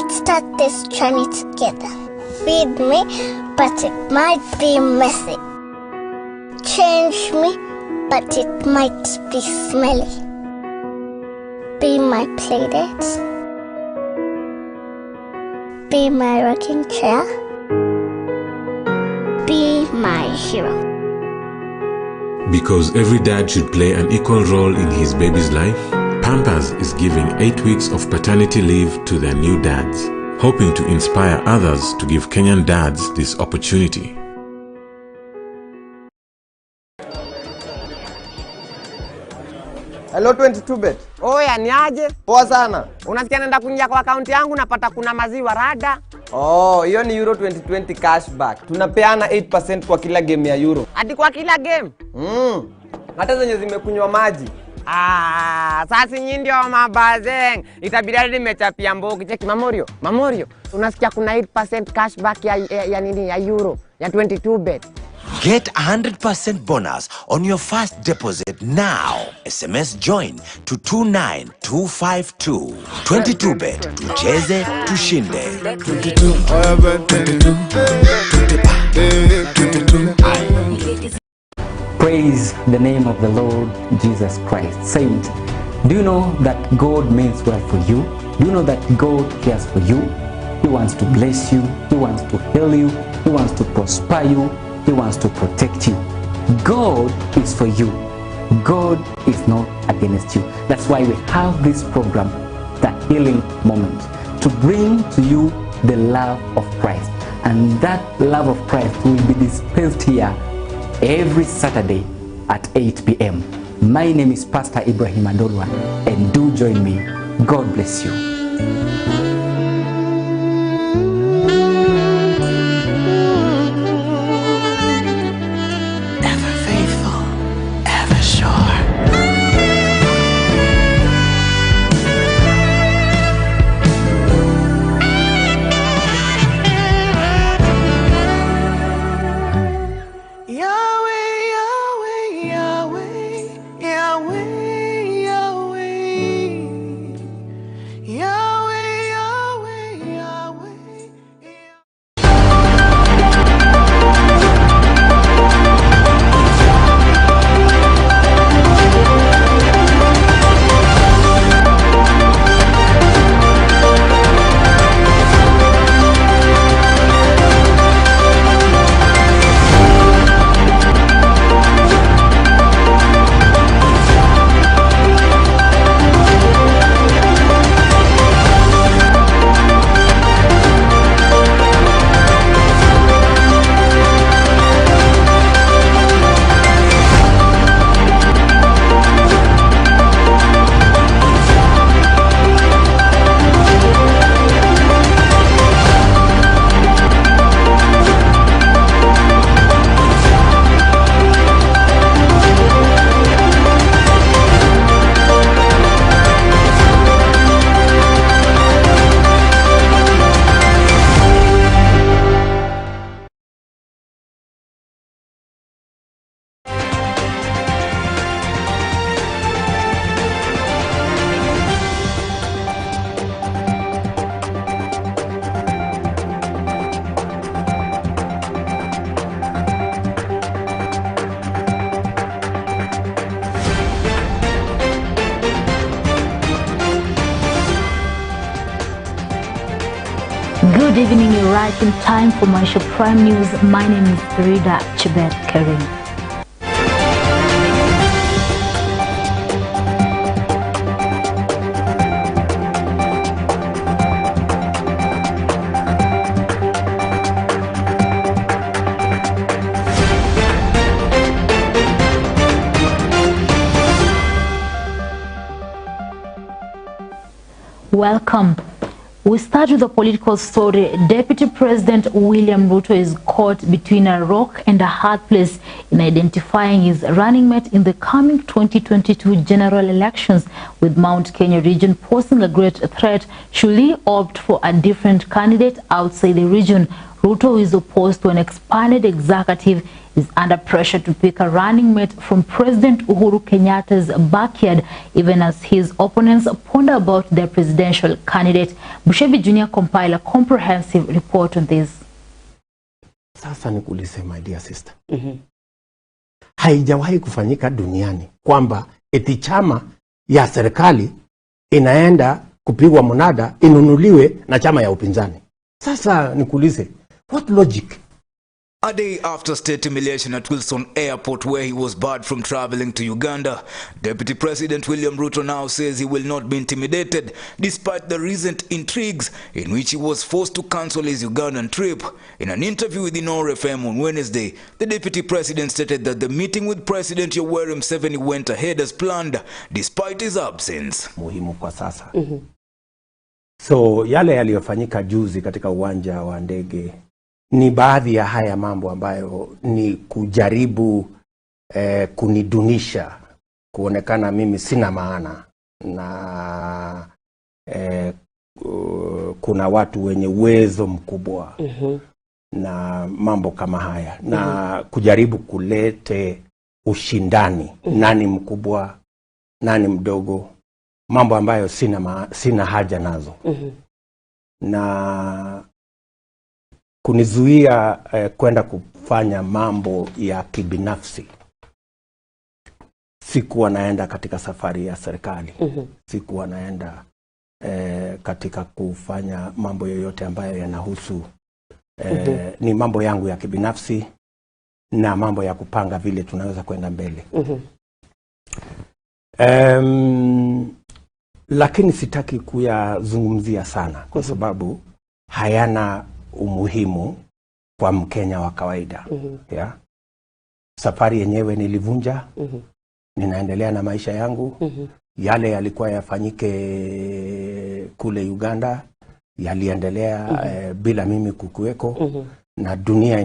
Let's start this journey together. Feed me, but it might be messy. Change me, but it might be smelly. Be my playdate. Be my rocking chair. Be my hero. Because every dad should play an equal role in his baby's life, Pampers is giving 8 weeks of paternity leave to their new dads, hoping to inspire others to give Kenyan dads this opportunity. Hello 22bet. Oya ni aje? Poa sana. Unasikia naenda kuingia kwa akaunti yangu napata kuna maziwa rada. Oh, hiyo ni Euro 2020 cashback. Tunapeana 8% kwa kila game ya Euro. Hadi kwa kila game? Hata zenye zimekunywa maji. Sasa nyinyi ndio mabazeng. Itabidi hadi nimechapia mbogi. Cheki Mamorio. Unasikia kuna 8% cashback ya nini ya Euro ya 22bet. Get 100% bonus on your first deposit now. SMS join to 29252. 22bet. Tucheze, tushinde. 22. Praise the name of the Lord Jesus Christ. Saint, do you know that God means well for you? Do you know that God cares for you? He wants to bless you. He wants to heal you. He wants to prosper you. He wants to protect you. God is for you. God is not against you. That's why we have this program, The Healing Moment, to bring to you the love of Christ. And that love of Christ will be dispensed here every Saturday at 8 p.m. My name is Pastor Ibrahim Andolwa, and do join me. God bless you. Good evening, you're right in time for Maisha Prime News. My name is Rida Chibet Karim. Welcome. We start with a political story. Deputy President William Ruto is caught between a rock and a hard place in identifying his running mate in the coming 2022 general elections, with Mount Kenya region posing a great threat should he opt for a different candidate outside the region. Ruto, who is opposed to an expanded executive, is under pressure to pick a running mate from President Uhuru Kenyatta's backyard, even as his opponents ponder about their presidential candidate. Bushebi Jr. compiled a comprehensive report on this. Sasa nikulise, my dear sister. Haijawahi kufanyika duniani kwamba eti chama ya serikali inaenda kupigwa mnada inunuliwe na chama ya upinzani. Sasa nikulise, what logic? A day after state humiliation at Wilson Airport, where he was barred from traveling to Uganda, Deputy President William Ruto now says he will not be intimidated despite the recent intrigues in which he was forced to cancel his Ugandan trip. In an interview with Inoro FM on Wednesday, the Deputy President stated that the meeting with President Yoweri Museveni went ahead as planned despite his absence. Muhimu kwa sasa. So yale yaliyofanyika juzi katika uwanja wa ndege ni baadhi ya haya mambo ambayo ni kujaribu kunidunisha, kuonekana mimi sina maana, na kuna watu wenye uwezo mkubwa na mambo kama haya, na kujaribu kulete ushindani, nani mkubwa, nani mdogo, mambo ambayo sina haja nazo. Na kunizuia kwenda kufanya mambo ya kibinafsi. Sikuwa naenda katika safari ya serikali. Sikuwa naenda katika kufanya mambo yoyote ambayo yanahusu ni mambo yangu ya kibinafsi na mambo ya kupanga vile tunaweza kwenda mbele. Lakini sitaki kuyazungumzia sana kwa sababu hayana umuhimu kwa Mkenya wa kawaida. Yeah. Safari yenyewe nilivunja. Ninaendelea na maisha yangu. Yale yalikuwa yafanyike kule Uganda yaliendelea bila mimi kukuweko. Na dunia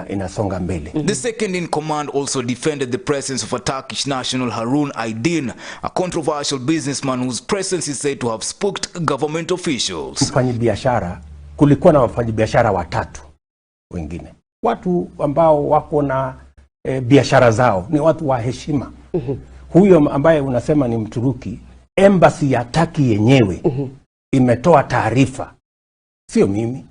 inasonga mbele. The second in command also defended the presence of a Turkish national, Harun Aydin, a controversial businessman whose presence is said to have spooked government officials. Mfanyabiashara, kulikuwa na wafanyabiashara watatu wengine. Watu ambao wako na biashara zao, ni watu wa heshima. Huyo ambaye unasema ni Mturuki, embassy ya Turkey yenyewe imetoa taarifa. Sio mimi.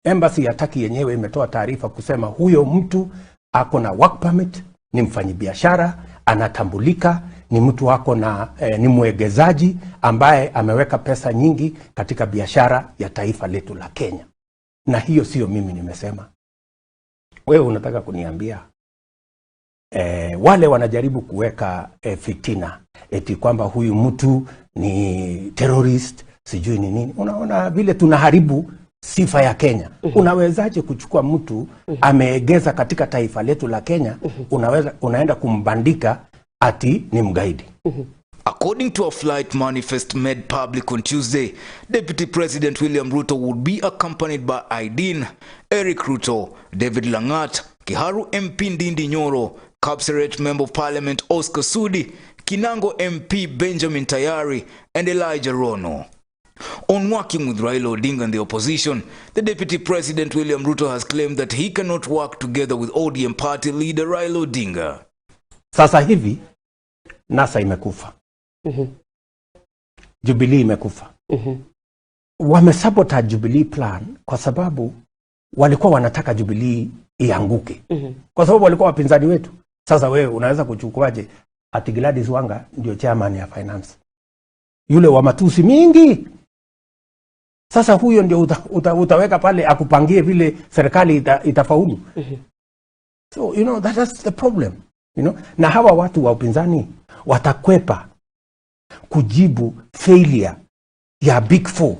Embassy ya Turkey yenyewe imetoa taarifa kusema huyo mtu ako na work permit, ni mfanyabiashara, anatambulika, ni mtu wako na ni mwegezaji ambaye ameweka pesa nyingi katika biashara ya taifa letu la Kenya. Na hiyo sio mimi nimesema. Wewe unataka kuniambia wale wanajaribu kuweka fitina eti kwamba huyu mtu ni terrorist, sijui ni nini. Unaona vile tunaharibu sifa ya Kenya. Unawezaje kuchukua mtu ameegeza katika taifa letu la Kenya, unaenda kumbandika ati ni mgaidi? According to a flight manifest made public on Tuesday, Deputy President William Ruto would be accompanied by Aydin, Eric Ruto, David Langat, Kiharu MP Ndindi Nyoro, Kapseret Member of Parliament Oscar Sudi, Kinango MP Benjamin Tayari, and Elijah Rono. On working with Raila Odinga and the opposition, the Deputy President William Ruto has claimed that he cannot work together with ODM party leader Raila Odinga. Sasa hivi NASA imekufa. Jubilee imekufa. Wamesabotage Jubilee plan kwa sababu walikuwa wanataka Jubilee ianguke. Kwa sababu walikuwa wapinzani wetu. Sasa wewe unaweza kuchukuaje ati Gladys Wanga ndio chairman ya finance? Yule wa matusi mingi. Sasa huyo ndio utaweka pale akupangie vile serikali itafaulu. So that's the problem, na hawa watu wa upinzani watakwepa kujibu failure ya Big Four.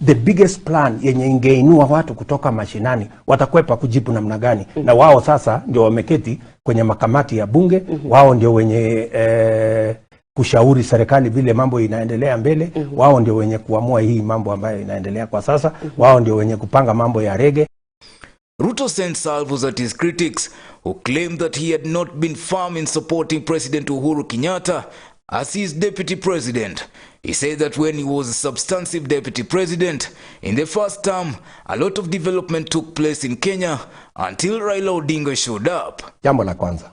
The biggest plan yenye ingeinua watu kutoka mashinani, watakwepa kujibu namna gani? Na wao sasa ndio wameketi kwenye makamati ya bunge, wao ndio wenye kushauri serikali vile mambo inaendelea mbele, wao ndio wenye kuamua hii mambo ambayo inaendelea kwa sasa, wao ndio wenye kupanga mambo ya rege. Ruto sent salvos at his critics who claimed that he had not been firm in supporting President Uhuru Kenyatta as his deputy president. He said that when he was a substantive deputy president in the first term, a lot of development took place in Kenya until Raila Odinga showed up. Jambo la kwanza,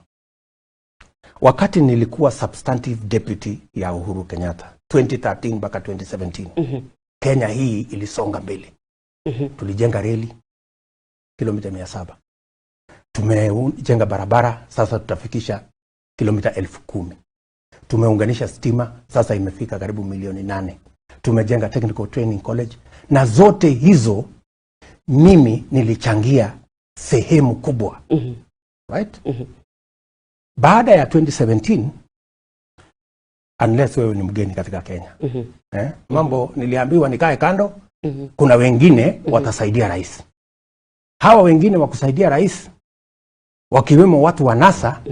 wakati nilikuwa substantive deputy ya Uhuru Kenyatta 2013 mpaka 2017, Kenya hii ilisonga mbele. Tulijenga reli kilomita 700. Tumejenga barabara, sasa tutafikisha kilomita 10,000. Tumeunganisha stima, sasa imefika karibu milioni 8. Tumejenga technical training college, na zote hizo mimi nilichangia sehemu kubwa. Right? Baada ya 2017, unless wewe ni mgeni katika Kenya, mambo niliambiwa nikae kando, kuna wengine watasaidia rais. Hawa wengine wakusaidia rais, wakiwemo watu wa NASA,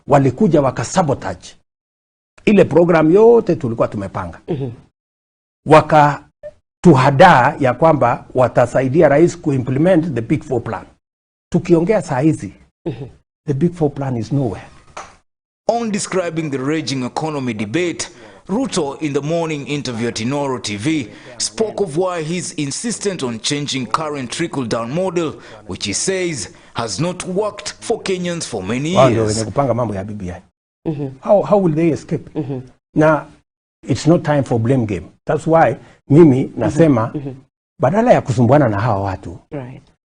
walikuja wakasabotage ile program yote tulikuwa tumepanga. Wakatuhadaa ya kwamba watasaidia rais kuimplement the Big Four plan. Tukiongea saa hizi, the Big Four plan is nowhere. On describing the raging economy debate, Ruto, in the morning interview at Inoro TV, spoke of why he's insistent on changing current trickle-down model, which he says has not worked for Kenyans for many years. Kupanga mambo ya BBI. How will they escape? Now, it's not time for blame game. That's why mimi nasema badala ya kusumbuana na hawa watu,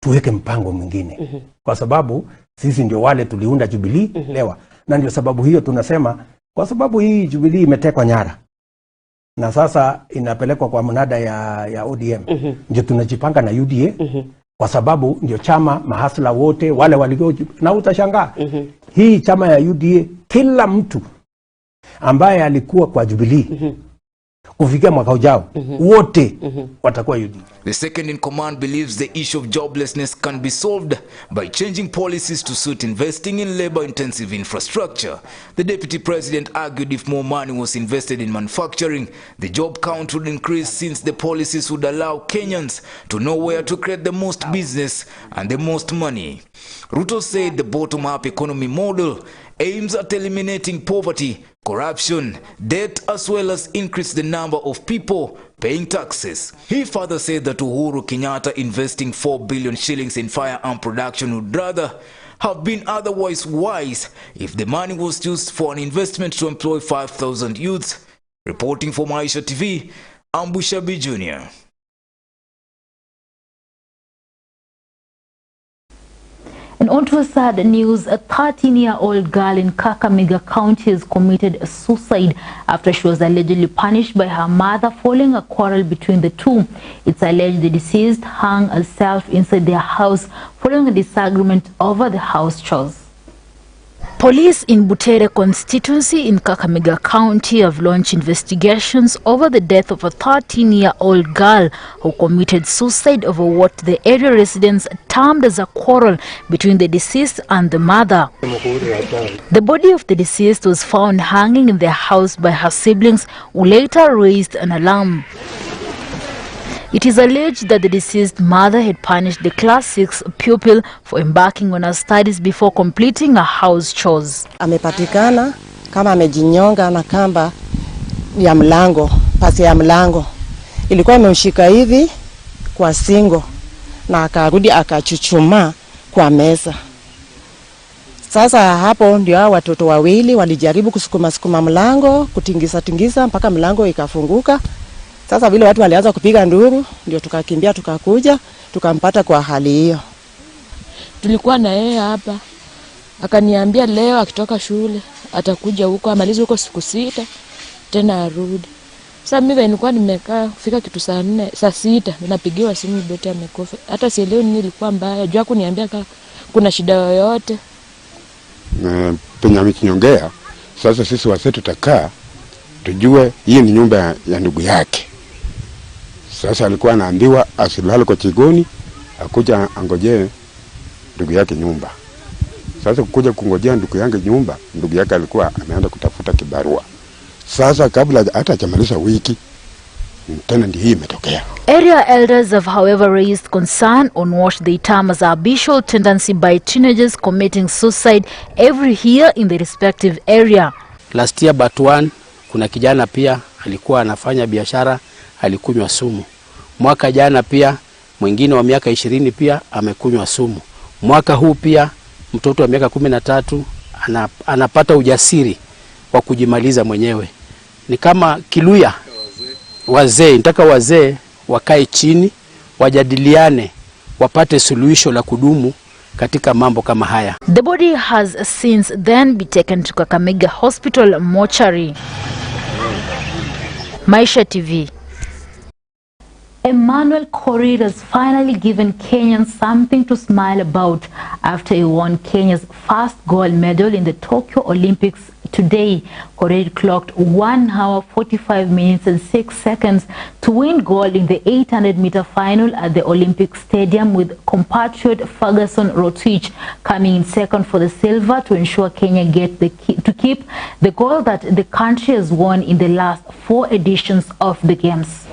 tuweke mpango mwingine. Kwa sababu sisi ndio wale tuliunda Jubilee lewa. Na ndio sababu hiyo tunasema, kwa sababu hii Jubilee imetekwa nyara na sasa inapelekwa kwa mnada ya ODM, ndio tunajipanga na UDA, kwa sababu ndio chama mahasla wote wale walio, na utashangaa hii chama ya UDA, kila mtu ambaye alikuwa kwa Jubilee kufikia mwaka ujao wote watakuwa UDA. The second in command believes the issue of joblessness can be solved by changing policies to suit investing in labor-intensive infrastructure. The deputy president argued if more money was invested in manufacturing, the job count would increase, since the policies would allow Kenyans to know where to create the most business and the most money. Ruto said the bottom-up economy model aims at eliminating poverty, corruption, debt, as well as increase the number of people paying taxes. He further said that Uhuru Kenyatta investing 4 billion shillings in firearm production would rather have been otherwise wise if the money was used for an investment to employ 5,000 youths. Reporting for Maisha TV, I'm Bushabi Jr. And on to sad news, a 13-year-old girl in Kakamega County has committed suicide after she was allegedly punished by her mother following a quarrel between the two. It's alleged the deceased hung herself inside their house following a disagreement over the house chores. Police in Butere constituency in Kakamega County have launched investigations over the death of a 13-year-old girl who committed suicide over what the area residents termed as a quarrel between the deceased and the mother. The body of the deceased was found hanging in their house by her siblings, who later raised an alarm. It is alleged that the deceased mother had punished the Class 6 pupil for embarking on her studies before completing her house chores. Amepatikana kama amejinyonga na kamba ya mlango, pasi ya mlango. Ilikuwa imemshika hivi kwa singo na akarudi akachuchuma kwa meza. Sasa hapo ndio hao watoto wawili walijaribu kusukuma mlango, kutingisa mpaka mlango ikafunguka. Sasa vile watu walianza kupiga nduru, ndio tukakimbia tukakuja, tukampata kwa hali hiyo. Tulikuwa na yeye hapa. Akaniambia leo akitoka shule atakuja huko amalize huko siku 6 tena arudi. Sasa mimi nilikuwa nimekaa kufika kitu saa 6 ninapigiwa simu beti amekufa. Hata sielewi nini ilikuwa mbaya. Jua kuniambia kuna shida yoyote. Penye amekinyongea. Sasa sisi wase tutakaa tujue hii ni nyumba ya ndugu yake. Sasa alikuwa anaambiwa asilale kwa chigoni, akuja angojee ndugu yake nyumba. Sasa kukuja kungojea ndugu yake nyumba, ndugu yake alikuwa ameenda kutafuta kibarua. Sasa kabla hata hajamaliza wiki tena ndio hii imetokea. Area elders have however raised concern on what they term as a habitual tendency by teenagers committing suicide every year in the respective area. Last year but one, kuna kijana pia alikuwa anafanya biashara, alikunywa sumu. Mwaka jana pia mwingine wa miaka 20 pia amekunywa sumu. Mwaka huu pia mtoto wa miaka 13 anapata ujasiri wa kujimaliza mwenyewe. Ni kama Kiluya, wazee, nataka wazee wakae chini, wajadiliane, wapate suluhisho la kudumu katika mambo kama haya. The body has since then been taken to Kakamega Hospital mortuary. Maisha TV. Emmanuel Korir has finally given Kenyans something to smile about after he won Kenya's first gold medal in the Tokyo Olympics today. Korir clocked 1 hour 45 minutes and 6 seconds to win gold in the 800-meter final at the Olympic Stadium, with compatriot Ferguson Rotich coming in second for the silver to ensure Kenya get to keep the gold that the country has won in the last 4 editions of the Games.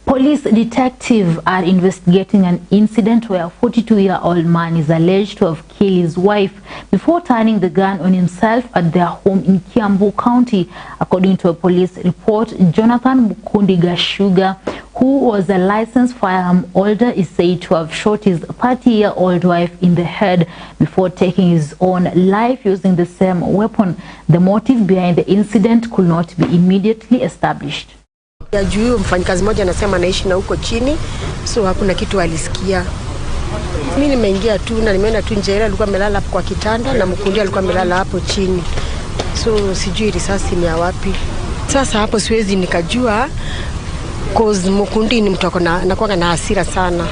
Police detectives are investigating an incident where a 42-year-old man is alleged to have killed his wife before turning the gun on himself at their home in Kiambu County. According to a police report, Jonathan Mukundi Gashuga, who was a licensed firearm holder, is said to have shot his 30-year-old wife in the head before taking his own life using the same weapon. The motive behind the incident could not be immediately established. Ya juu mfanyikazi mmoja anasema anaishi na huko chini, so hakuna kitu alisikia. Mimi nimeingia tu na nimeona tu Njera alikuwa amelala hapo kwa kitanda na Mukundi alikuwa amelala hapo chini. So sijui risasi ni ya wapi. Sasa hapo siwezi nikajua cause Mukundi ni mtu anakuwa na hasira sana.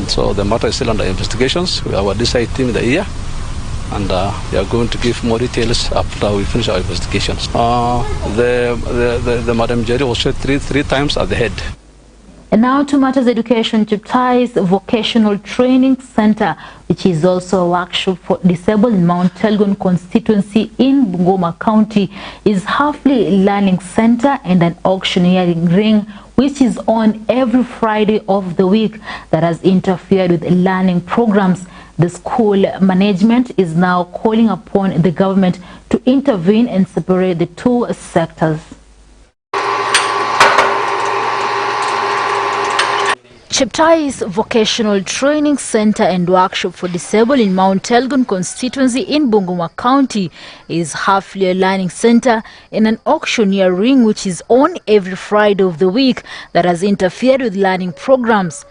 So the matter is still under investigations. We have a DCI team in the area, and we are going to give more details after we finish our investigations. The Madam Jerry was shot three times at the head. And now to matters education. Cheptai's Vocational Training Center, which is also a workshop for disabled in Mount Elgon constituency in Bungoma County, is halfway learning center and an auctioneering ring, which is on every Friday of the week, that has interfered with learning programs. The school management is now calling upon the government to intervene and separate the two sectors. Cheptai's Vocational Training Center and Workshop for Disabled in Mount Elgon constituency in Bungoma County is halfway learning center and an auctioneer ring, which is on every Friday of the week, that has interfered with learning programs.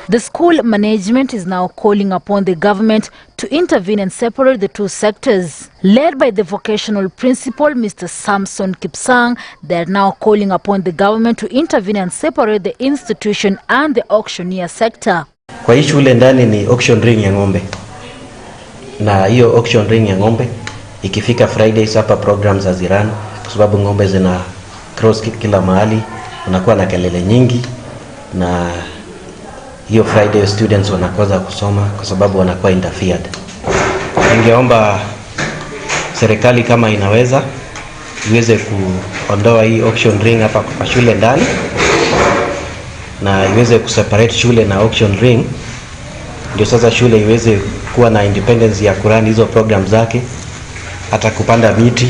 The school management is now calling upon the government to intervene and separate the two sectors. Led by the vocational principal, Mr. Samson Kipsang, they are now calling upon the government to intervene and separate the institution and the auctioneer sector. Kwa hii shule ndani ni auction ring ya ng'ombe. Na hiyo auction ring ya ng'ombe ikifika Fridays hapa programs haziran kwa sababu ng'ombe zina cross kila mahali, unakuwa na kelele nyingi, na hiyo Friday students wanakosa kusoma kwa sababu wanakuwa interfered. Ningeomba serikali kama inaweza iweze kuondoa hii auction ring hapa kwa shule ndani na iweze kuseparate shule na auction ring, ndio sasa shule iweze kuwa na independence ya kurani hizo program zake, hata kupanda miti,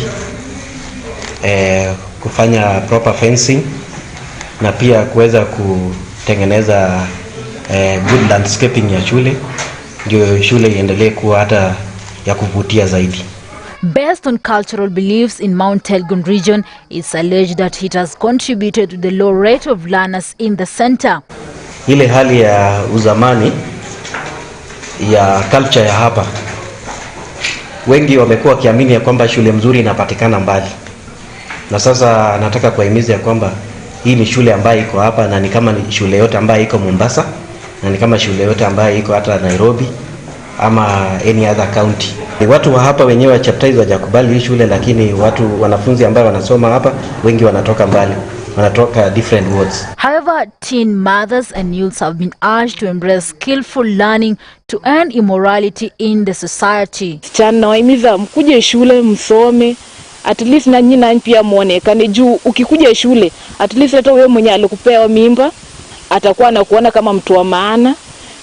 kufanya proper fencing na pia kuweza kutengeneza good landscaping ya shule, ndio shule iendelee kuwa hata ya kuvutia zaidi. Based on cultural beliefs in Mount Elgon region, it's alleged that it has contributed to the low rate of learners in the center. Ile hali ya uzamani ya culture ya hapa, wengi wamekuwa kiamini ya kwamba shule mzuri inapatikana mbali. Na sasa nataka kuhimiza ya kwamba hii ni shule ambayo iko hapa, na ni kama ni shule yote ambayo iko Mombasa, na ni kama shule yote ambayo iko hata Nairobi ama any other county. Watu wa hapa wenyewe wachaptaizi hawajakubali hii shule, lakini wanafunzi ambao wanasoma hapa wengi wanatoka mbali, wanatoka different wards. However, teen mothers and youths have been urged to embrace skillful learning to end immorality in the society. Chana waimiza mkuje shule msome, at least na nyinyi pia muonekane juu. Ukikuja shule at least hata wewe mwenye alikupea mimba atakuwa anakuona kama mtu wa maana,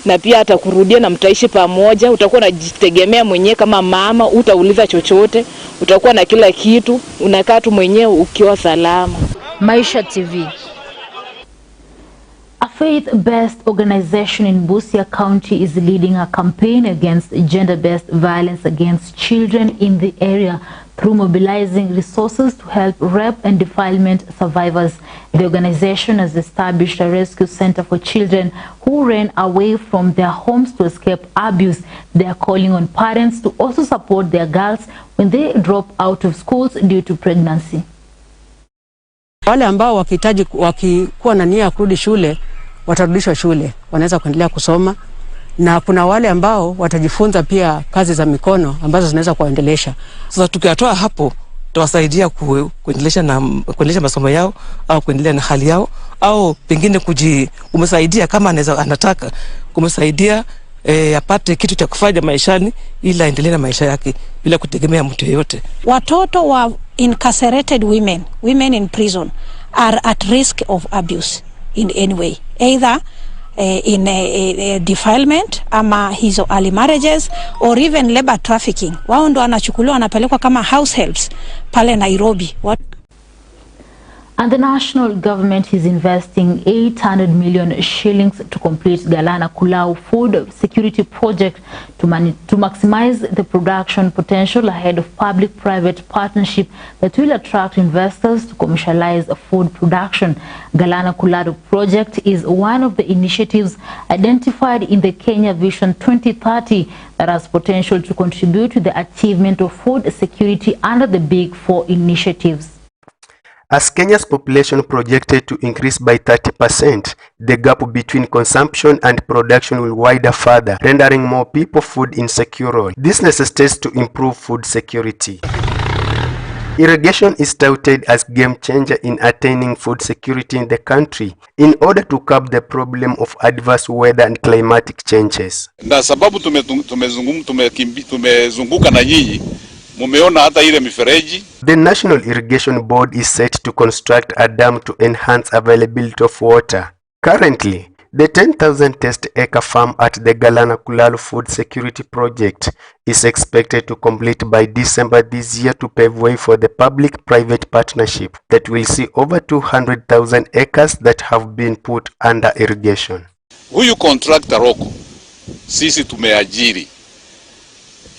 na pia atakurudia na mtaishi pamoja. Utakuwa unajitegemea mwenyewe kama mama, utauliza chochote, utakuwa na kila kitu, unakaa tu mwenyewe ukiwa salama. Maisha TV. A faith-based organization in Busia County is leading a campaign against gender-based violence against children in the area through mobilizing resources to help rape and defilement survivors. The organization has established a rescue center for children who ran away from their homes to escape abuse. They are calling on parents to also support their girls when they drop out of schools due to pregnancy. Wale ambao wakikuwa na nia ya kurudi shule watarudishwa shule, wanaweza kuendelea kusoma, na kuna wale ambao watajifunza pia kazi za mikono ambazo zinaweza kuendelesha. Sasa tukiatoa hapo tutawasaidia kuendelesha masomo yao au kuendelea na hali yao, au pengine kumsaidia kama anataka kumsaidia apate kitu cha kufanya maishani ili aendelee na maisha yake bila kutegemea mtu yeyote. Watoto wa incarcerated women in prison are at risk of abuse in any way, either in defilement ama hizo early marriages or even labor trafficking. Wao ndo wanachukuliwa wanapelekwa kama house helps pale Nairobi. And the national government is investing 800 million shillings to complete Galana Kulau food security project to maximize the production potential ahead of public-private partnership that will attract investors to commercialize food production. Galana Kulau project is one of the initiatives identified in the Kenya Vision 2030 that has potential to contribute to the achievement of food security under the Big Four initiatives. As Kenya's population projected to increase by 30%, the gap between consumption and production will widen further, rendering more people food insecure. This necessitates to improve food security. Irrigation is touted as game changer in attaining food security in the country in order to curb the problem of adverse weather and climatic changes. Na sababu tumezunguka na nyinyi, mumeona hata ile mifereji. The National Irrigation Board is set to construct a dam to enhance availability of water. Currently, the 10,000 test acre farm at the Galana Kulalu Food Security Project is expected to complete by December this year to pave way for the public-private partnership that will see over 200,000 acres that have been put under irrigation. Huyu contractor roko, sisi tumeajiri.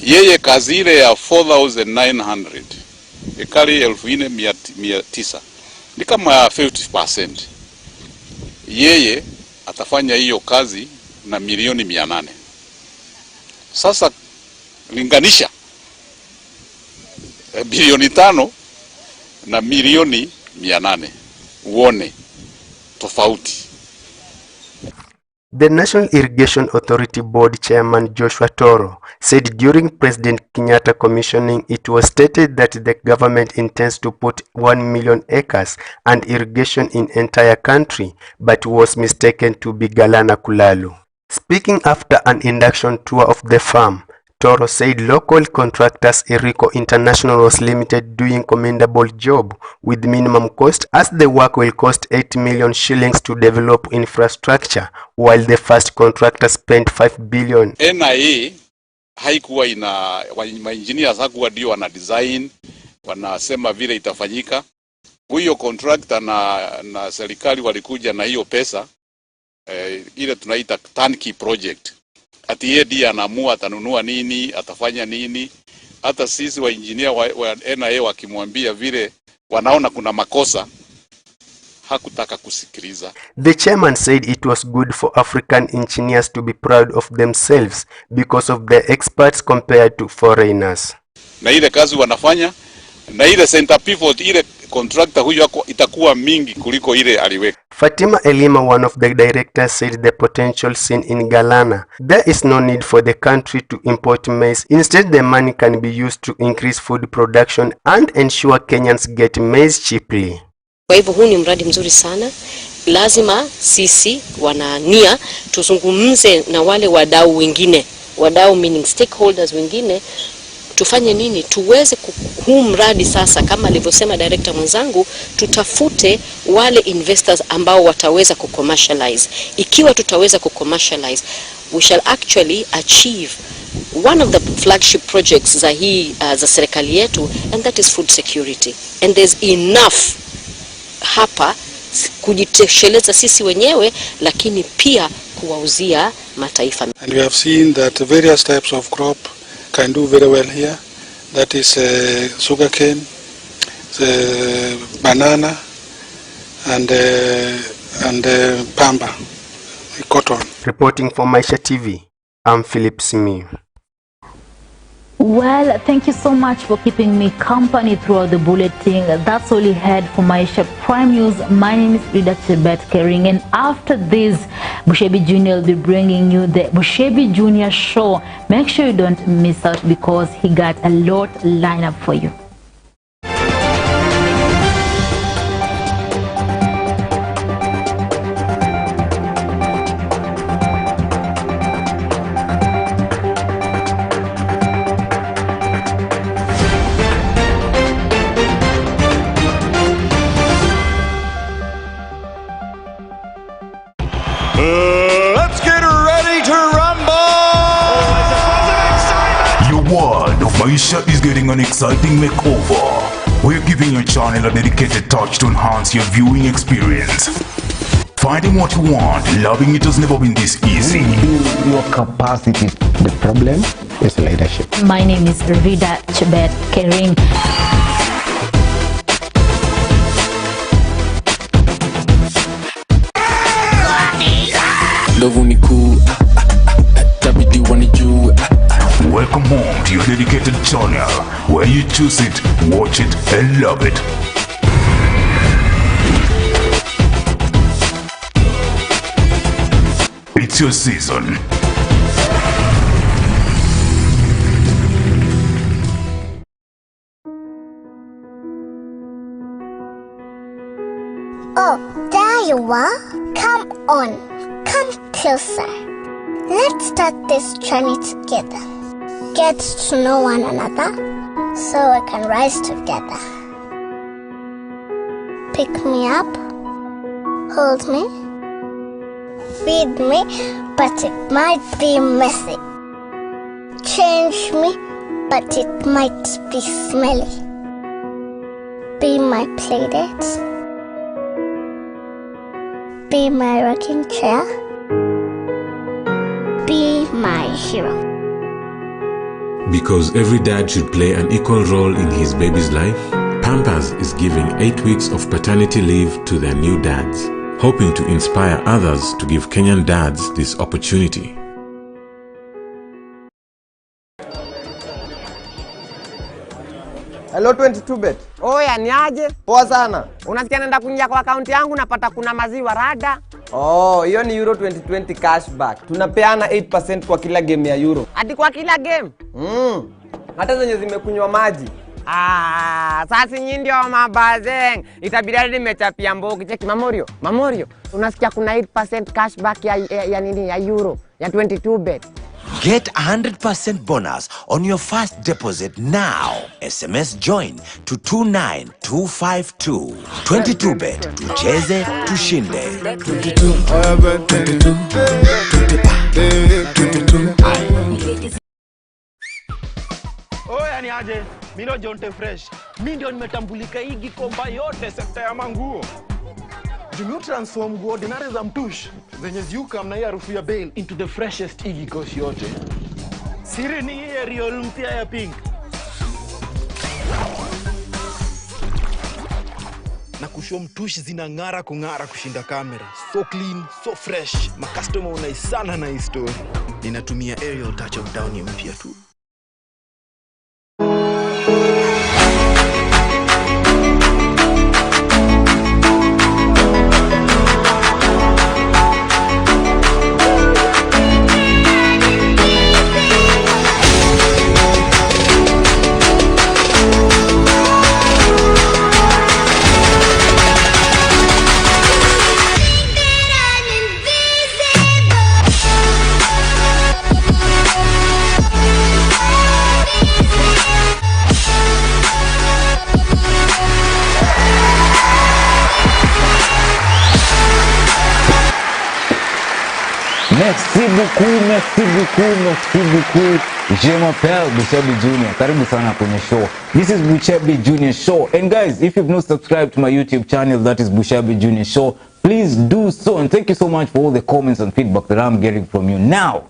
Yeye kazi ile ya 4,900, ekari 4,900, ni kama 50%. Yeye atafanya hiyo kazi na milioni 800. Sasa linganisha bilioni 5 na milioni 800, uone tofauti. The National Irrigation Authority Board Chairman Joshua Toro said during President Kenyatta commissioning, it was stated that the government intends to put 1 million acres and irrigation in entire country, but was mistaken to be Galana Kulalu. Speaking after an induction tour of the farm, Toro said local contractors Erico International was limited doing commendable job with minimum cost, as the work will cost 8 million shillings to develop infrastructure, while the first contractor spent 5 billion. NIA haikuwa engineers hakuwa ndio wana design, wanasema vile itafanyika. Huyo contractor na serikali walikuja na hiyo pesa, ile tunaita turnkey project. Ati yeye ndiye anaamua atanunua nini, atafanya nini. Hata sisi wa engineer wa NIA wakimwambia vile wanaona kuna makosa, hakutaka kusikiliza. The chairman said it was good for African engineers to be proud of themselves because of their experts compared to foreigners. Na ile kazi wanafanya, na ile center pivot, ile contractor huyo itakuwa mingi kuliko ile aliweka. Fatima Elima, one of the directors, said the potential seen in Galana. There is no need for the country to import maize. Instead, the money can be used to increase food production and ensure Kenyans get maize cheaply. Kwa hivyo huu ni mradi mzuri sana. Lazima sisi wanania tuzungumze na wale wadau wengine, wadau meaning stakeholders wengine, tufanye nini tuweze huu mradi sasa, kama alivyosema director mwenzangu, tutafute wale investors ambao wataweza kucommercialize. Ikiwa tutaweza kucommercialize, we shall actually achieve one of the flagship projects za hii za serikali yetu, and that is food security. And there's enough hapa kujitosheleza sisi wenyewe, lakini pia kuwauzia mataifa. And we have seen that various types of crop can do very well here. That is sugarcane, banana, and pamba, cotton. Reporting for Maisha TV, I'm Philip Smith. Well, thank you so much for keeping me company throughout the bulletin. That's all you had for Maisha Prime News. My name is Maisha Tv, and after this, Bushebi Junior will be bringing you the Bushebi Junior Show. Make sure you don't miss out because he got a lot lined up for you. Let's get ready to rumble! Your world of Maisha is getting an exciting makeover. We're giving your channel a dedicated touch to enhance your viewing experience. Finding what you want, loving it has never been this easy. Build your capacity. The problem is leadership. My name is Rida Chebet Kering. Welcome home to your dedicated channel, where you choose it, watch it, and love it. It's your season. Oh, there you are. Come on, come closer. Let's start this journey together. Get to know one another so we can rise together. Pick me up, hold me, feed me, but it might be messy. Change me, but it might be smelly. Be my playdate. Be my rocking chair. Be my hero. Because every dad should play an equal role in his baby's life, Pampers is giving 8 weeks of paternity leave to their new dads, hoping to inspire others to give Kenyan dads this opportunity. Hello 22bet. Oya, niaje? Poa sana. Unasikia nenda kuingia kwa akaunti yangu napata kuna maziwa rada? Oh, hiyo ni Euro 2020 cashback. Tunapeana 8% kwa kila game ya Euro. Hadi kwa kila game? Hata zenye zimekunywa maji. Sasa nyinyi ndio mabazeng. Itabidi hadi nimechapia mbogi. Cheki Mamorio. Unasikia kuna 8% cashback ya nini ya Euro ya 22bet. Get 100% bonus on your first deposit now. SMS join to 29252. 22bet. Tucheze, tushinde. 22. Oya ni aje, mimi Jonte Fresh. Mimi ndio nimetambulika hii Gikomba yote sekta ya manguo. Jumio transform nguo ordinary za mtush zenye ziuka mna hii harufu ya bail into the freshest igi kosi yote. Siri ni hii real mpya ya pink. Na kushow mtush zinang'ara kung'ara kushinda kamera. So clean, so fresh. Ma customer unaisana na hii story. Ninatumia aerial touch of down mpya tu. Merci beaucoup. Je m'appelle Bushabi Junior. Karibu sana kwenye show. This is Bushabi Junior Show. And guys, if you've not subscribed to my YouTube channel, that is Bushabi Junior Show, please do so. And thank you so much for all the comments and feedback that I'm getting from you. Now,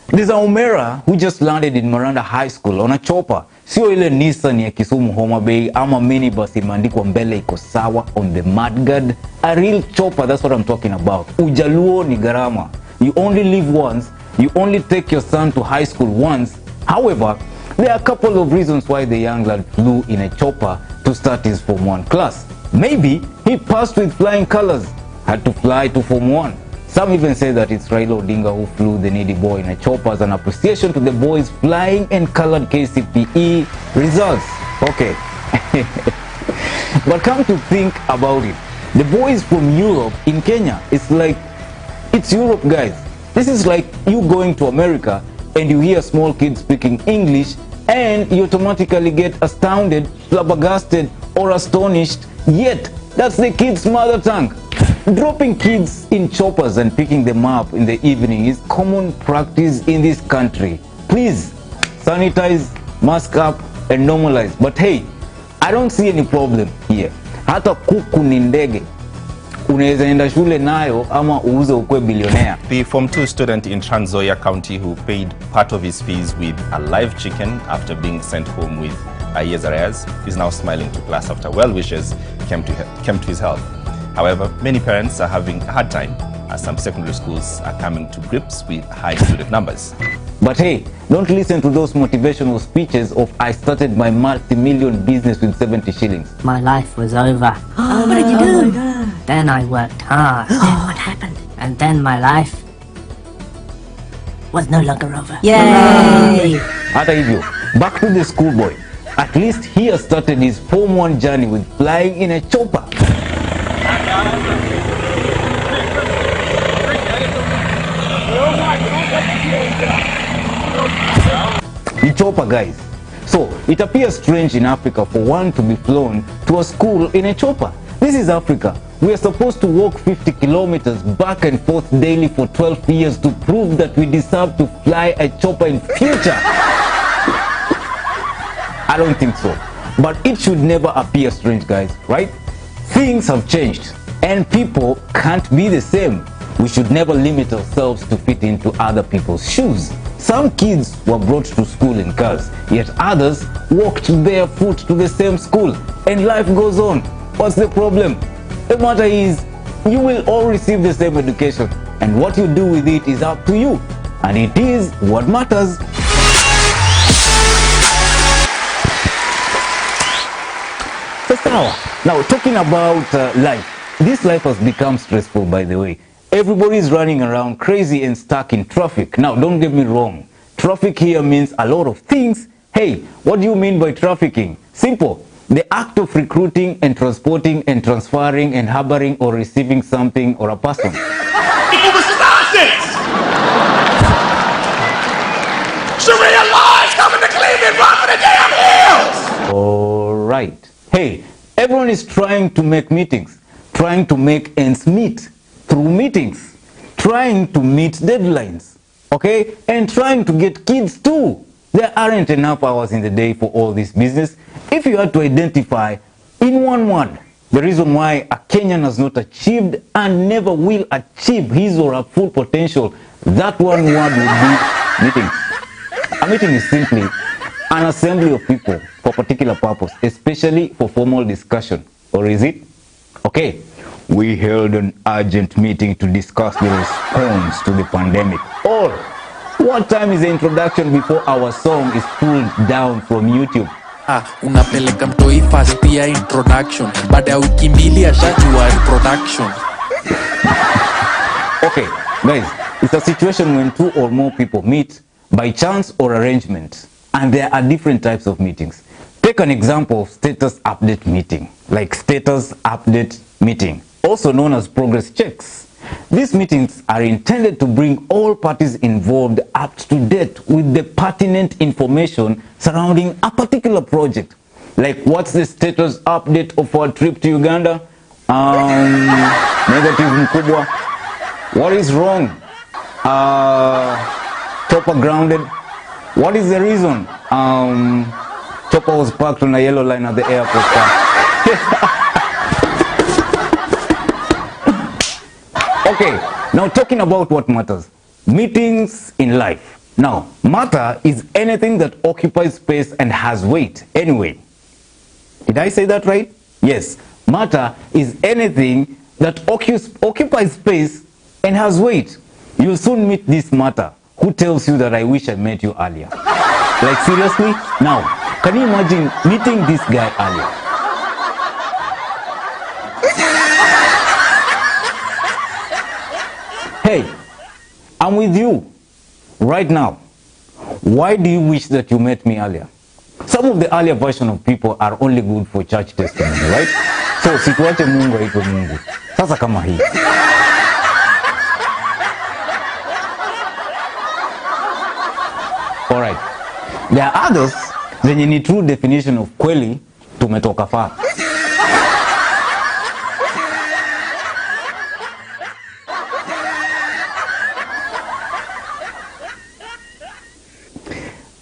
there's a Omera who just landed in Miranda High School on a chopper. Sio ile Nissan ya Kisumu Homa Bay ama minibus imeandikwa mbele iko sawa on the mudguard. A real chopper, that's what I'm talking about. Ujaluo ni gharama. You only live once. You only take your son to high school once. However, there are a couple of reasons why the young lad flew in a chopper to start his Form 1 class. Maybe he passed with flying colors, had to fly to Form 1. Some even say that it's Raila Odinga who flew the needy boy in a chopper as an appreciation to the boys' flying and colored KCPE results. Okay. But come to think about it, the boys from Europe in Kenya, it's Europe, guys. This is like you going to America and you hear small kids speaking English and you automatically get astounded, flabbergasted, or astonished, yet that's the kids' mother tongue. Dropping kids in choppers and picking them up in the evening is common practice in this country. Please, sanitize, mask up, and normalize. But hey, I don't see any problem here. Hata kuku ni ndege. Unaweza enda shule nayo ama uuze ukwe billionaire. The Form 2 student in Trans Nzoia County who paid part of his fees with a live chicken after being sent home with a year's arrears is now smiling to class after well wishes came to his help. However, many parents are having a hard time as some secondary schools are coming to grips with high student numbers. But hey, don't listen to those motivational speeches of I started my multi-million business with 70 shillings. My life was over. What did you do? Then I worked hard. Then what happened? And then my life was no longer over. Yay! Hata hivyo, back to the schoolboy. At least he has started his Form 1 journey with flying in a chopper. The chopper, guys. So, it appears strange in Africa for one to be flown to a school in a chopper. This is Africa. We are supposed to walk 50 kilometers back and forth daily for 12 years to prove that we deserve to fly a chopper in future. I don't think so. But it should never appear strange, guys, right? Things have changed and people can't be the same. We should never limit ourselves to fit into other people's shoes. Some kids were brought to school in cars, yet others walked barefoot to the same school, and life goes on. What's the problem? The matter is, you will all receive the same education, and what you do with it is up to you, and it is what matters. Now, talking about life, this life has become stressful, by the way. Everybody is running around crazy and stuck in traffic. Now, don't get me wrong. Traffic here means a lot of things. Hey, what do you mean by trafficking? Simple. The act of recruiting and transporting and transferring and harboring or receiving something or a person. Alright. Hey, everyone is trying to make meetings, trying to make ends meet through meetings, trying to meet deadlines, okay? And trying to get kids too. There aren't enough hours in the day for all this business. If you had to identify in one word the reason why a Kenyan has not achieved and never will achieve his or her full potential, that one word would be meetings. A meeting is simply an assembly of people for a particular purpose, especially for formal discussion. Or is it? Okay, we held an urgent meeting to discuss the response to the pandemic. Or, what time is the introduction before our song is pulled down from YouTube? Unapeleka mtoi first year introduction, baada ya wiki mbili ashajua reproduction. Okay, guys, it's a situation when two or more people meet by chance or arrangement, and there are different types of meetings. Take an example of status update meeting, like status update meeting, also known as progress checks. These meetings are intended to bring all parties involved up to date with the pertinent information surrounding a particular project. Like, what's the status update of our trip to Uganda? Negative mkubwa. What is wrong? Chopper grounded. What is the reason? Chopper was parked on a yellow line at the airport. Okay, now talking about what matters. Meetings in life. Now, matter is anything that occupies space and has weight. Anyway, did I say that right? Yes, matter is anything that occupies space and has weight. You'll soon meet this matter who tells you that I wish I met you earlier. Like, seriously? Now, can you imagine meeting this guy earlier? Hey, I'm with you right now. Why do you wish that you met me earlier? Some of the earlier version of people are only good for church testimony, right? So, situache Mungu aitwe Mungu. Sasa kama hii. Alright. There are others zenye ni true definition of kweli tumetoka far.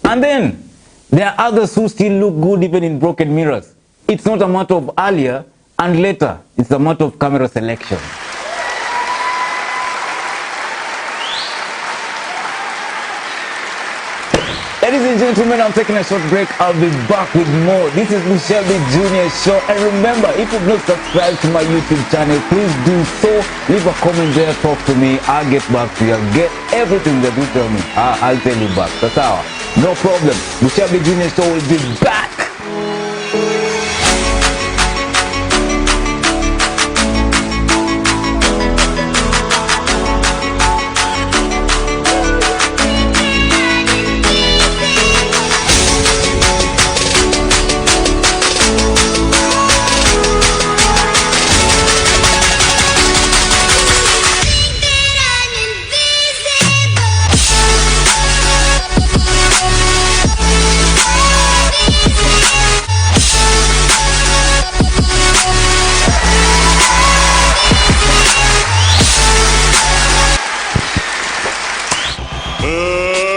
And then, there are others who still look good even in broken mirrors. It's not a matter of earlier and later. It's a matter of camera selection. Ladies and gentlemen, I'm taking a short break. I'll be back with more. This is Maisha Junior Show. And remember, if you've not subscribed to my YouTube channel, please do so. Leave a comment there, talk to me. I'll get back to you. I'll get everything that you tell me. I'll tell you back. That's how. No problem. Maisha Junior Show will be back.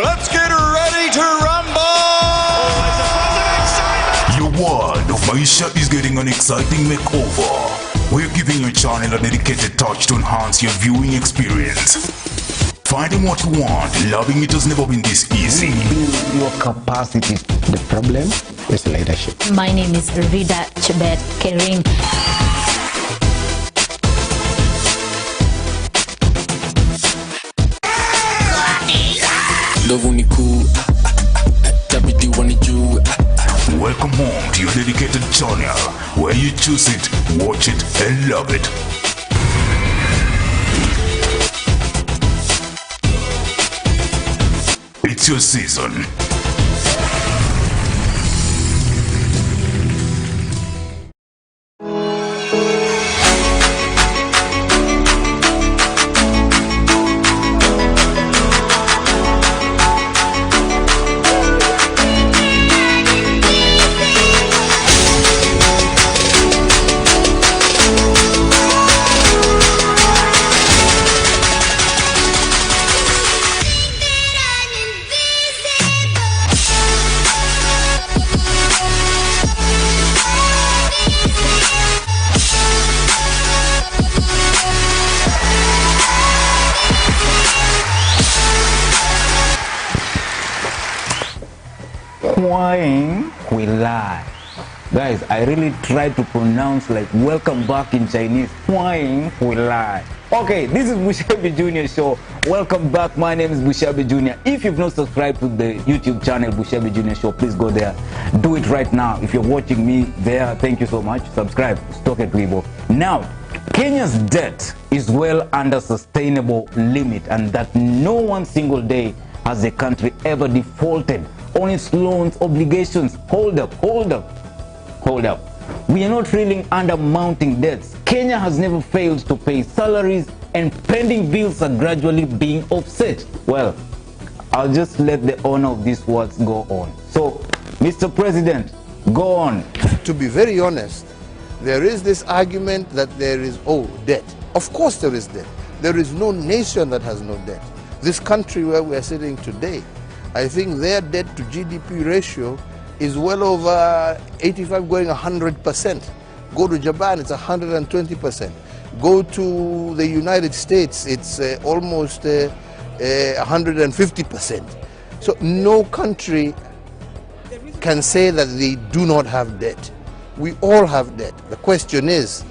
Let's get ready to rumble! Your world of Maisha is getting an exciting makeover. We're giving your channel a dedicated touch to enhance your viewing experience. Finding what you want, loving it has never been this easy. Build your capacity. The problem is leadership. My name is Rida Chebet Kering. Welcome home to your dedicated channel, where you choose it, watch it, and love it. It's your season. Huang Huilai. Guys, I really tried to pronounce like welcome back in Chinese. Huang Huilai. Okay, this is Bushabi Junior Show. Welcome back. My name is Bushabi Junior. If you've not subscribed to the YouTube channel Bushabi Junior Show, please go there. Do it right now. If you're watching me there, thank you so much. Subscribe. Stock it, Weibo. Now, Kenya's debt is well under sustainable limit, and that no one single day has the country ever defaulted on its loans obligations. Hold up. We are not reeling under mounting debts. Kenya has never failed to pay salaries, and pending bills are gradually being offset. Well, I'll just let the owner of these words go on. So, Mr. President, go on. To be very honest, there is this argument that there is, debt. Of course there is debt. There is no nation that has no debt. This country where we are sitting today, I think their debt to GDP ratio is well over 85 going 100%. Go to Japan, it's 120%. Go to the United States, it's almost 150%. So no country can say that they do not have debt. We all have debt. The question is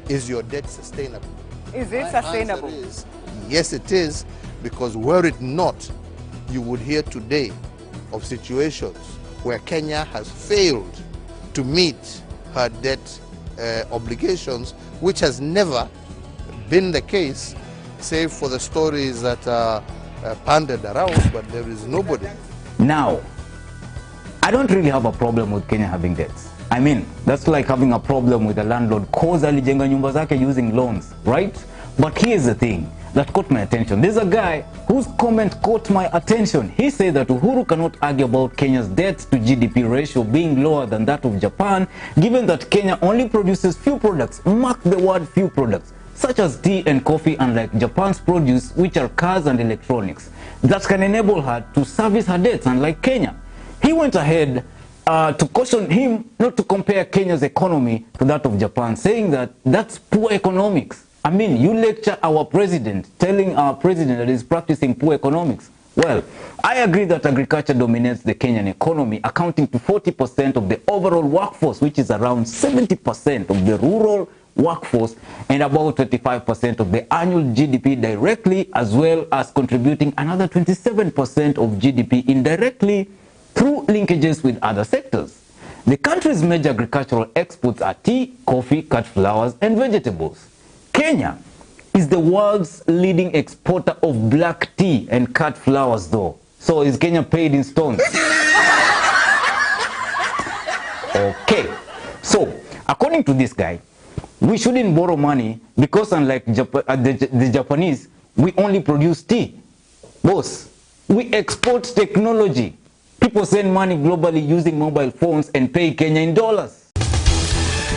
your debt sustainable? Is it sustainable? Yes, it is, because were it not, you would hear today of situations where Kenya has failed to meet her debt obligations, which has never been the case, save for the stories that are pandered around, but there is nobody. Now, I don't really have a problem with Kenya having debts. I mean, that's like having a problem with a landlord cause alijenga nyumba zake using loans, right? But here's the thing that caught my attention. There's a guy whose comment caught my attention. He said that Uhuru cannot argue about Kenya's debt to GDP ratio being lower than that of Japan, given that Kenya only produces few products, mark the word few products, such as tea and coffee, unlike Japan's produce, which are cars and electronics, that can enable her to service her debts, unlike Kenya. He went ahead to caution him not to compare Kenya's economy to that of Japan, saying that that's poor economics. I mean, you lecture our president, telling our president that he's practicing poor economics. Well, I agree that agriculture dominates the Kenyan economy, accounting to 40% of the overall workforce, which is around 70% of the rural workforce, and about 25% of the annual GDP directly, as well as contributing another 27% of GDP indirectly through linkages with other sectors. The country's major agricultural exports are tea, coffee, cut flowers, and vegetables. Kenya is the world's leading exporter of black tea and cut flowers, though. So is Kenya paid in stones? Okay. So, according to this guy, we shouldn't borrow money because unlike the Japanese, we only produce tea. Boss, we export technology. People send money globally using mobile phones and pay Kenya in dollars.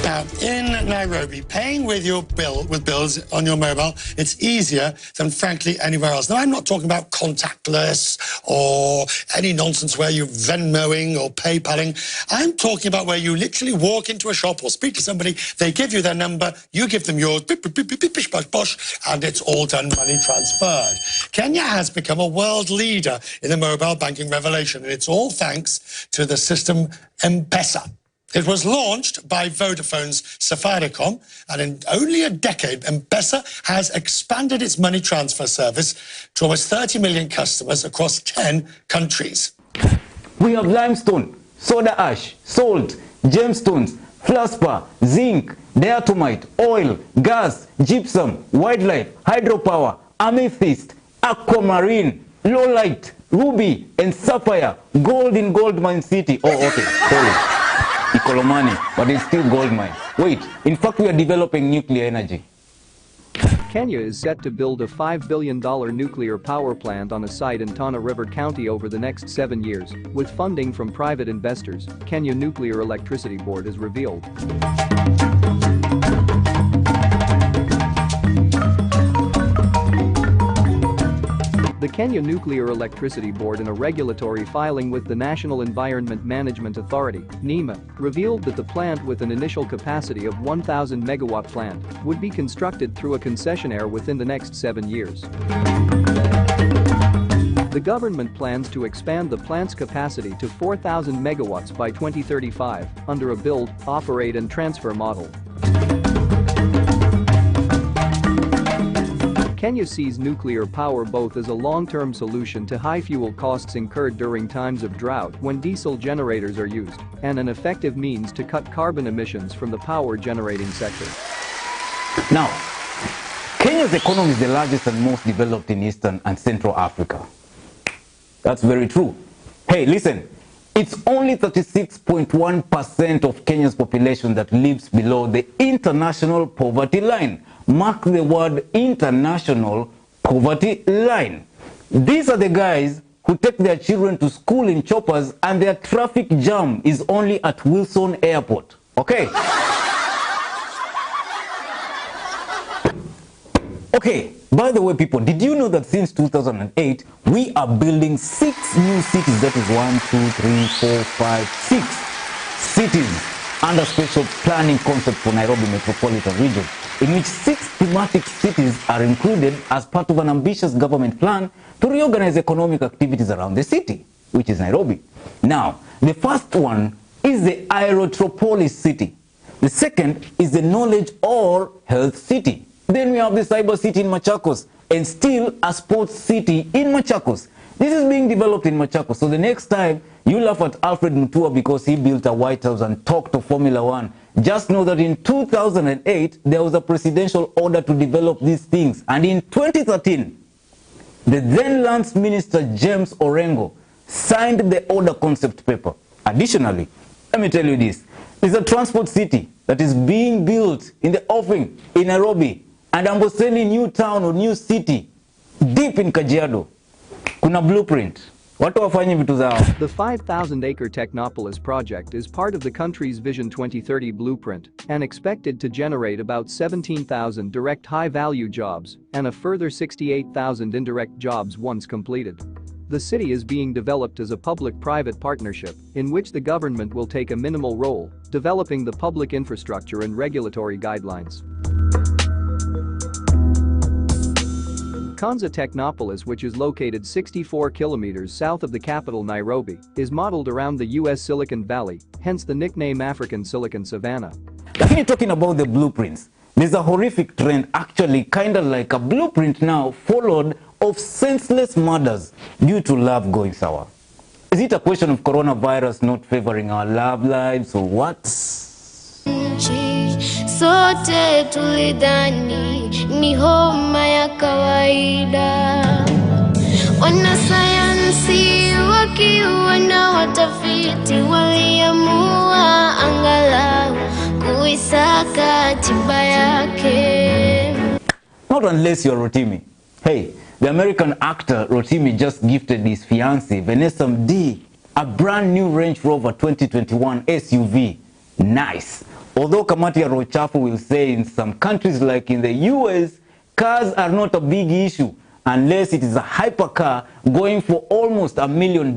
Now, in Nairobi, paying with your bills on your mobile, it's easier than frankly anywhere else. Now, I'm not talking about contactless or any nonsense where you're Venmoing or PayPaling. I'm talking about where you literally walk into a shop or speak to somebody, they give you their number, you give them yours, bish, bosh, bosh, and it's all done, money transferred. Kenya has become a world leader in the mobile banking revolution, and it's all thanks to the system M-Pesa. It was launched by Vodafone's Safaricom, and in only a decade, M-Pesa has expanded its money transfer service to almost 30 million customers across 10 countries. We have limestone, soda ash, salt, gemstones, fluorspar, zinc, diatomite, oil, gas, gypsum, wildlife, hydropower, amethyst, aquamarine, lowlight, ruby, and sapphire, gold in Gold Mine City. Oh, okay, sorry. Ikolomani, but it's still gold mine. Wait, in fact we are developing nuclear energy. Kenya is set to build a $5 billion nuclear power plant on a site in Tana River County over the next 7 years, with funding from private investors, Kenya Nuclear Electricity Board has revealed. The Kenya Nuclear Electricity Board, in a regulatory filing with the National Environment Management Authority (NEMA), revealed that the plant, with an initial capacity of 1,000 megawatt plant, would be constructed through a concessionaire within the next 7 years. The government plans to expand the plant's capacity to 4,000 megawatts by 2035 under a build, operate and transfer model. Kenya sees nuclear power both as a long-term solution to high fuel costs incurred during times of drought when diesel generators are used, and an effective means to cut carbon emissions from the power generating sector. Now, Kenya's economy is the largest and most developed in Eastern and Central Africa. That's very true. Hey, listen, it's only 36.1% of Kenya's population that lives below the international poverty line. Mark the word international poverty line. These are the guys who take their children to school in choppers and their traffic jam is only at Wilson Airport. Okay? Okay, by the way, people, did you know that since 2008, we are building 6 new cities, that is 1, 2, 3, 4, 5, 6 cities under special planning concept for Nairobi Metropolitan Region, in which 6 thematic cities are included as part of an ambitious government plan to reorganize economic activities around the city, which is Nairobi. Now, the first one is the Aerotropolis city. The second is the Knowledge or Health city. Then we have the Cyber city in Machakos and still a sports city in Machakos. This is being developed in Machakos. So the next time you laugh at Alfred Mutua because he built a White House and talked to Formula One, just know that in 2008, there was a presidential order to develop these things. And in 2013, the then Lance Minister James Orengo signed the order concept paper. Additionally, let me tell you this. There's a transport city that is being built in the offing in Nairobi and Amboseli new town or new city deep in Kajiado. Kuna blueprint. Watu wafanye vitu zao. The 5,000-acre Technopolis project is part of the country's Vision 2030 blueprint and expected to generate about 17,000 direct high-value jobs and a further 68,000 indirect jobs once completed. The city is being developed as a public-private partnership in which the government will take a minimal role, developing the public infrastructure and regulatory guidelines. Konza Technopolis, which is located 64 kilometers south of the capital Nairobi, is modeled around the US Silicon Valley, hence the nickname African Silicon Savannah. Lakini talking about the blueprints, there's a horrific trend, actually kind of like a blueprint now, followed of senseless murders due to love going sour. Is it a question of coronavirus not favoring our love lives or what? Sote tulidhani ni homa ya kawaida. Wanasayansi wakiwa na watafiti waliamua angalau kuisaka tiba yake. Not unless you're Rotimi. Hey, the American actor Rotimi just gifted his fiancée Vanessa Mdee a brand new Range Rover 2021 SUV. Nice. Although Kamati ya Rochafu will say in some countries like in the US, cars are not a big issue unless it is a hypercar going for almost $1 million.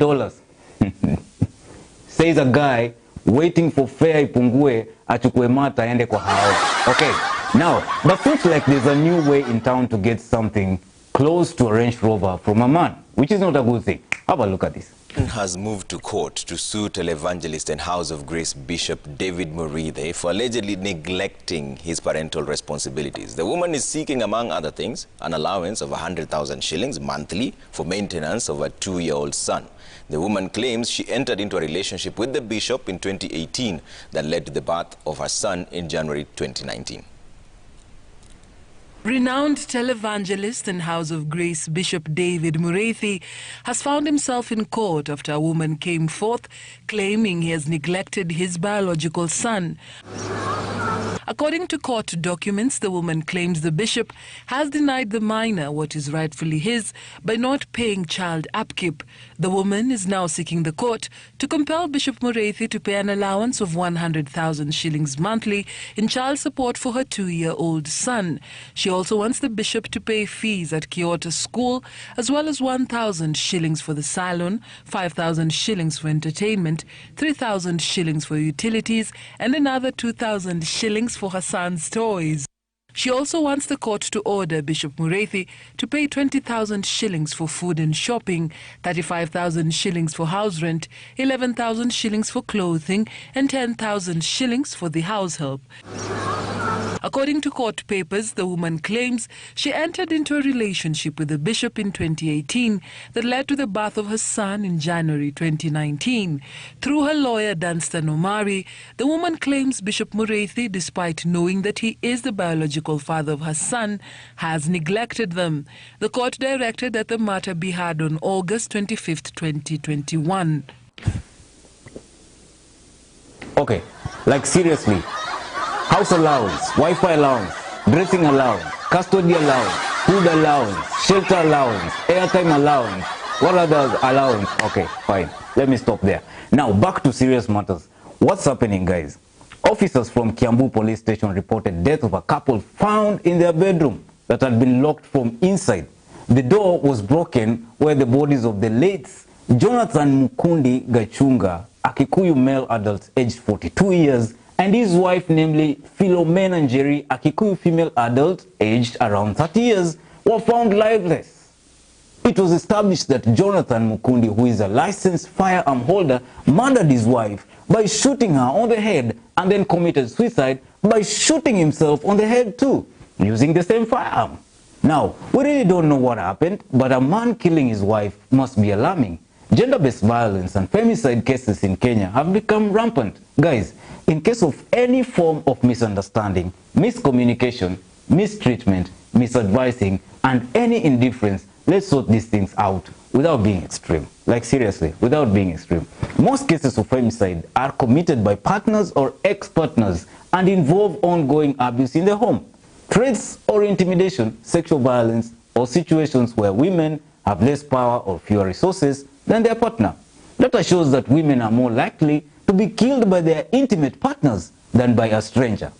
Says a guy waiting for fare ipungue achukue mata aende kwa hao. Okay, now, but seems like there's a new way in town to get something close to a Range Rover from a man, which is not a good thing. Have a look at this. Has moved to court to sue televangelist and House of Grace Bishop David Murithe for allegedly neglecting his parental responsibilities. The woman is seeking, among other things, an allowance of 100,000 shillings monthly for maintenance of a 2-year-old son. The woman claims she entered into a relationship with the bishop in 2018 that led to the birth of her son in January 2019. Renowned televangelist and House of Grace Bishop David Murithe has found himself in court after a woman came forth claiming he has neglected his biological son. According to court documents, the woman claims the bishop has denied the minor what is rightfully his by not paying child upkeep. The woman is now seeking the court to compel Bishop Murithe to pay an allowance of 100,000 shillings monthly in child support for her 2-year-old son. She also wants the bishop to pay fees at Kyoto School, as well as 1,000 shillings for the salon, 5,000 shillings for entertainment, 3,000 shillings for utilities, and another 2,000 shillings for her son's toys. She also wants the court to order Bishop Mureithi to pay 20,000 shillings for food and shopping, 35,000 shillings for house rent, 11,000 shillings for clothing, and 10,000 shillings for the house help. According to court papers, the woman claims she entered into a relationship with the bishop in 2018 that led to the birth of her son in January 2019. Through her lawyer, Danstan Omari, the woman claims Bishop Mureithi, despite knowing that he is the biological father of her son, has neglected them. The court directed that the matter be heard on August 25th, 2021. Okay, like seriously. House allowance, Wi-Fi allowance, dressing allowance, custody allowance, food allowance, shelter allowance, airtime allowance. What other allowance? Okay, fine. Let me stop there. Now, back to serious matters. What's happening, guys? Officers from Kiambu police station reported death of a couple found in their bedroom that had been locked from inside. The door was broken where the bodies of the late Jonathan Mukundi Gachunga, a Kikuyu male adult aged 42 years, and his wife, namely Philomena Njeri, a Kikuyu female adult aged around 30 years, were found lifeless. It was established that Jonathan Mukundi, who is a licensed firearm holder, murdered his wife by shooting her on the head and then committed suicide by shooting himself on the head too, using the same firearm. Now, we really don't know what happened, but a man killing his wife must be alarming. Gender-based violence and femicide cases in Kenya have become rampant. Guys, in case of any form of misunderstanding, miscommunication, mistreatment, misadvising, and any indifference, let's sort these things out without being extreme. Like seriously, without being extreme. Most cases of femicide are committed by partners or ex-partners and involve ongoing abuse in the home, threats or intimidation, sexual violence, or situations where women have less power or fewer resources than their partner. Data shows that women are more likely to be killed by their intimate partners than by a stranger.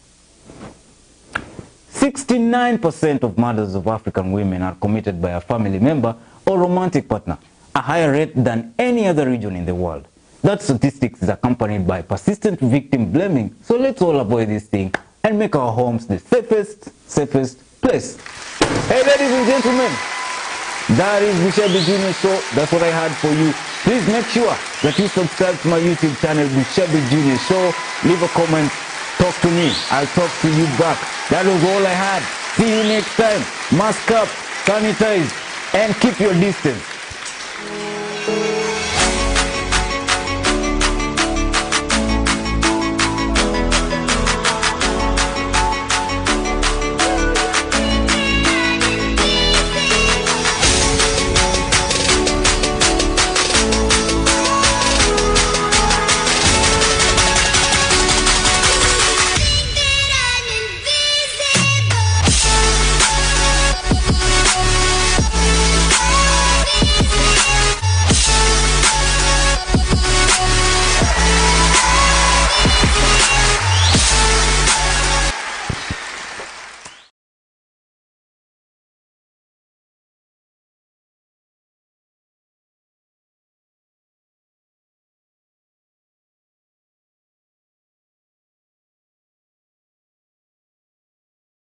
69% of murders of African women are committed by a family member or romantic partner, a higher rate than any other region in the world. That statistic is accompanied by persistent victim blaming, so let's all avoid this thing and make our homes the safest place. Hey ladies and gentlemen, that is Maisha Tv show. That's what I had for you. Please make sure that you subscribe to my YouTube channel, Maisha Tv show. Leave a comment. Talk to me. I'll talk to you back. That was all I had. See you next time. Mask up, sanitize, and keep your distance.